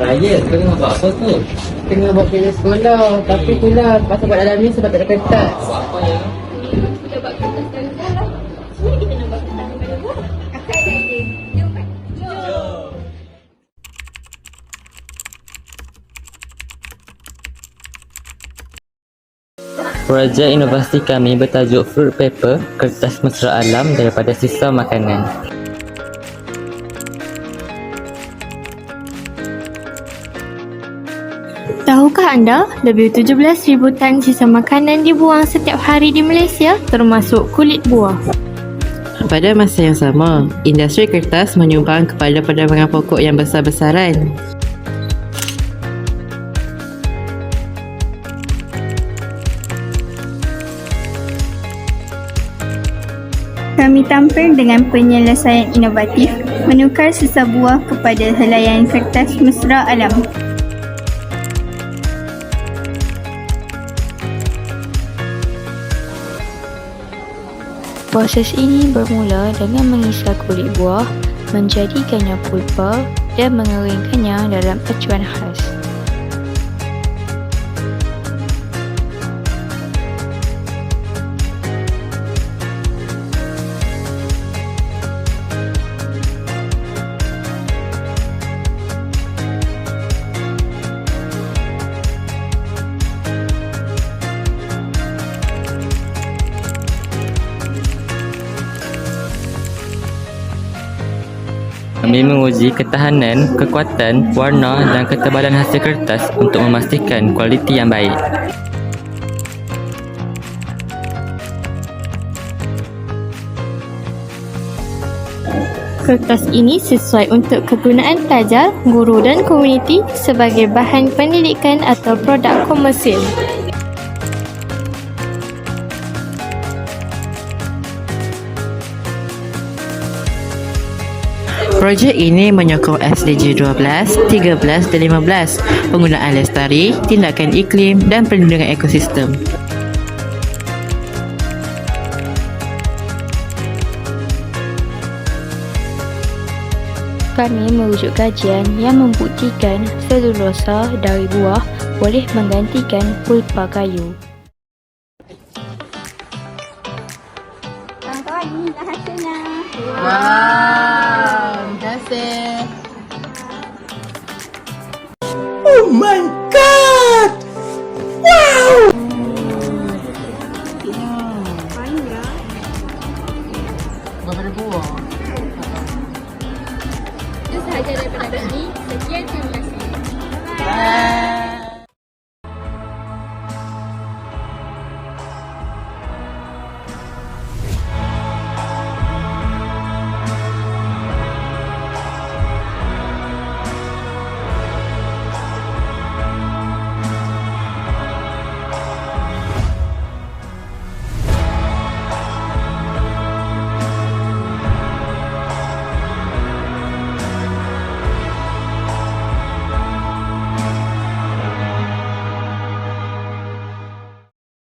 Ya, tengah buat apa tu? Tengah buat kerja sekolah. Tapi itulah pasal buat dalam ni sebab tak ada kertas. Buat apa ya? Kita buat kertas dari bola. Sini kita nak buat kertas daripada bola. Kakak ada idea. Jom kan? Jom. Projek inovasi kami bertajuk Fruit Paper, kertas mesra alam daripada sisa makanan. Tahukah anda, lebih 17,000 tan sisa makanan dibuang setiap hari di Malaysia, termasuk kulit buah. Pada masa yang sama, industri kertas menyumbang kepada perdagangan pokok yang besar-besaran. Kami tampil dengan penyelesaian inovatif menukar sisa buah kepada helaian kertas mesra alam. Proses ini bermula dengan mengisar kulit buah, menjadikannya pulpa dan mengeringkannya dalam acuan khas. Kami menguji ketahanan, kekuatan, warna dan ketebalan hasil kertas untuk memastikan kualiti yang baik. Kertas ini sesuai untuk kegunaan pelajar, guru dan komuniti sebagai bahan pendidikan atau produk komersil. Projek ini menyokong SDG 12, 13 dan 15, penggunaan lestari, tindakan iklim dan perlindungan ekosistem. Kami merujuk kajian yang membuktikan selulosa dari buah boleh menggantikan pulpa kayu. Kawan-kawan, inilah hasilnya. Wow, terima kasih. Daripada buah. Itu sahaja daripada kami. Sekian, terima kasih. Bye.